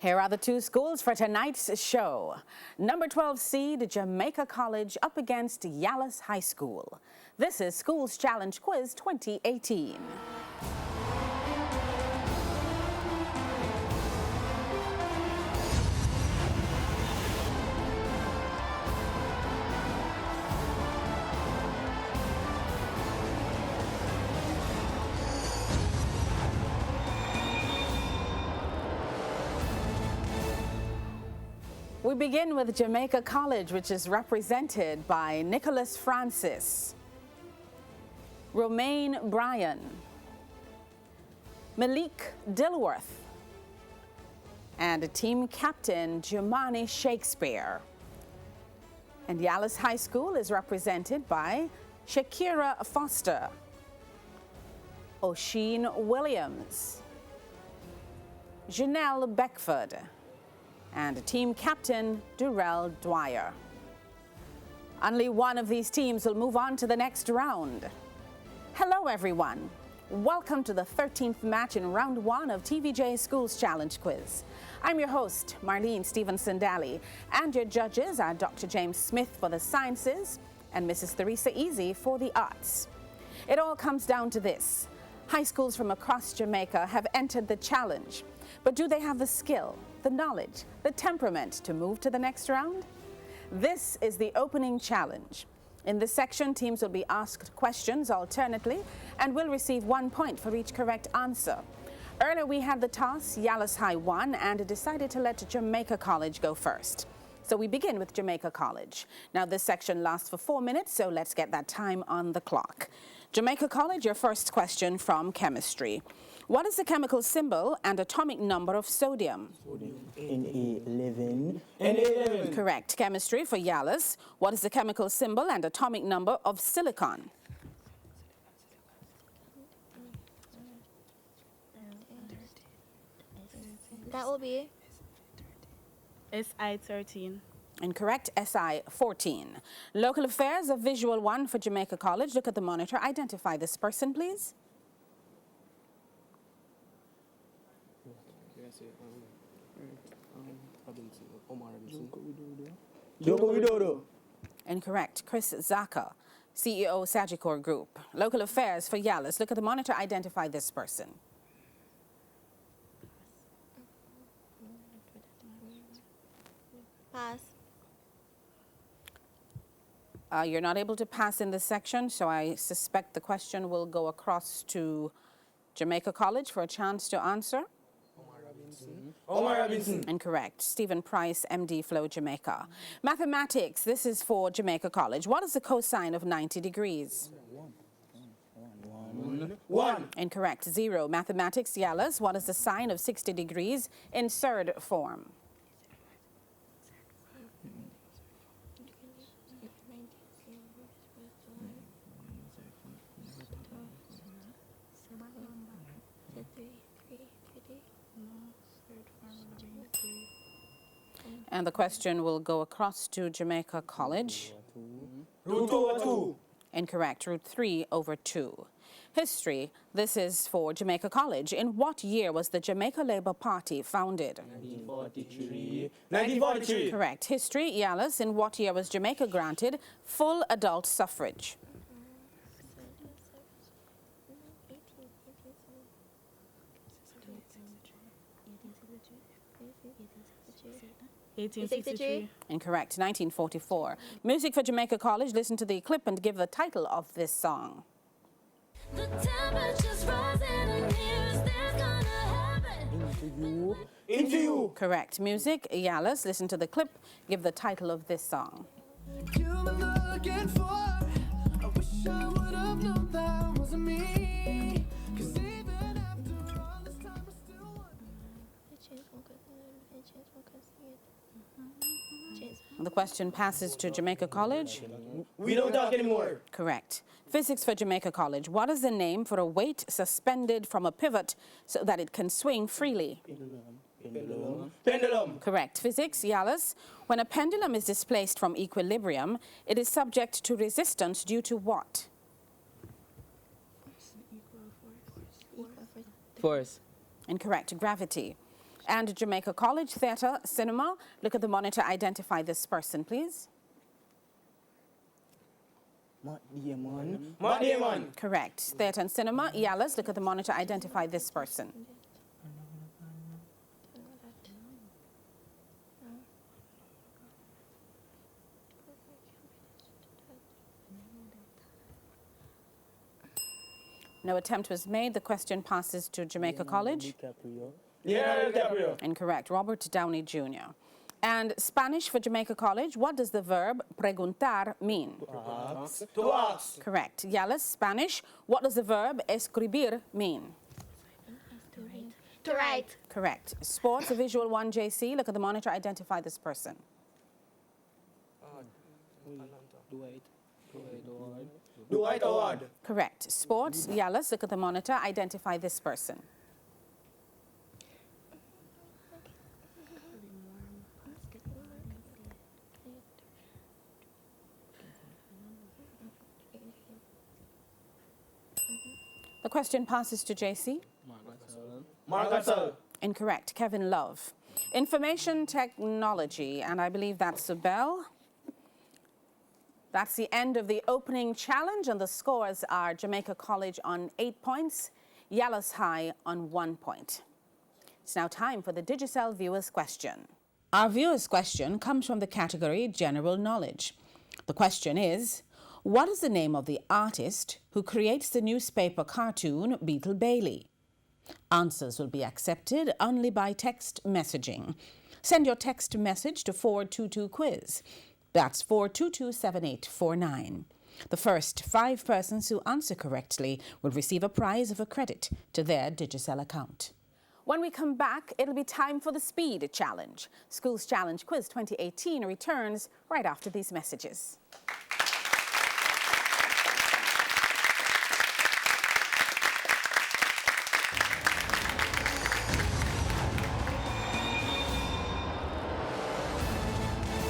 Here are the two schools for tonight's show. Number 12 seed Jamaica College up against Yallahs High School. This is Schools Challenge Quiz 2018. We begin with Jamaica College, which is represented by Nicholas Francis, Romaine Bryan, Malik Dilworth, and team captain Jumani Shakespeare. And Yallahs High School is represented by Shakira Foster, O'Sheen Williams, Janelle Beckford, and team captain Durrell Dwyer. Only one of these teams will move on to the next round. Hello everyone. Welcome to the 13th match in round 1 of TVJ Schools Challenge Quiz. I'm your host, Marlene Stevenson-Daly, and your judges are Dr. James Smith for the sciences and Mrs. Theresa Easy for the arts. It all comes down to this. High schools from across Jamaica have entered the challenge, but do they have the skill, the knowledge, the temperament to move to the next round? This is the opening challenge. In this section, teams will be asked questions alternately and will receive 1 point for each correct answer. Earlier we had the toss, Yallahs High won and decided to let Jamaica College go first. So we begin with Jamaica College. Now this section lasts for 4 minutes, so let's get that time on the clock. Jamaica College, your first question from chemistry. What is the chemical symbol and atomic number of sodium? Sodium Na11. Na11. Correct. Chemistry for Yallahs. What is the chemical symbol and atomic number of silicon? That will be Si-13. Incorrect. Si-14. Local affairs, a visual one for Jamaica College. Look at the monitor. Identify this person, please. Joko Widodo. Incorrect. Chris Zaka, CEO Sagicor Group. Local affairs for Yallahs. Look at the monitor. Identify this person. pass. You're not able to pass in this section, so I suspect the question will go across to Jamaica College for a chance to answer. Omar Robinson. Incorrect. Stephen Price, MD Flow Jamaica. Mathematics, this is for Jamaica College. What is the cosine of 90 degrees? 1. Incorrect. 0. Mathematics, Yallahs, what is the sine of 60 degrees in surd form? And the question will go across to Jamaica College. Root 2 over 2. Incorrect. Root 3 over 2. History. This is for Jamaica College. In what year was the Jamaica Labour Party founded? 1943. 1943. Correct. History. Yallahs. In what year was Jamaica granted full adult suffrage? 1863. Incorrect. 1944. Music for Jamaica College. Listen to the clip and give the title of this song. The temperature's rising and here's there's gonna happen. Into you. Correct. Music. Yallahs. Listen to the clip. Give the title of this song. You were looking for. I wish I would have known that wasn't me. 'Cause even after all this time, I still want. The question passes to Jamaica College. We don't talk anymore. Correct. Physics for Jamaica College. What is the name for a weight suspended from a pivot so that it can swing freely? Pendulum. Correct. Physics, Yallahs. When a pendulum is displaced from equilibrium, it is subject to resistance due to what? Force. Incorrect. Gravity. And Jamaica College Theatre Cinema. Look at the monitor. Identify this person, please. Matt Damon. Matt Damon. Correct. Theatre and Cinema. Yallahs. Look at the monitor. Identify this person. No attempt was made. The question passes to Jamaica College. Leonardo DiCaprio. Incorrect. Robert Downey Jr. And Spanish for Jamaica College. What does the verb preguntar mean? To ask. Correct. Yallahs, Spanish. What does the verb escribir mean? To write. Correct. Sports, a visual one, JC. Look at the monitor. Identify this person. Dwight Howard. Correct. Sports, Yallahs. Look at the monitor. Identify this person. The question passes to JC. Margaret Searle. Incorrect. Kevin Love. Information technology, and I believe that's a bell. That's the end of the opening challenge, and the scores are Jamaica College on 8 points, Yallahs High on 1 point. It's now time for the Digicel viewer's question. Our viewer's question comes from the category General Knowledge. The question is, what is the name of the artist who creates the newspaper cartoon Beetle Bailey? Answers will be accepted only by text messaging. Send your text message to 422-QUIZ. That's 422-7849. The first 5 persons who answer correctly will receive a prize of a credit to their Digicel account. When we come back, it'll be time for the Speed Challenge. Schools Challenge Quiz 2018 returns right after these messages.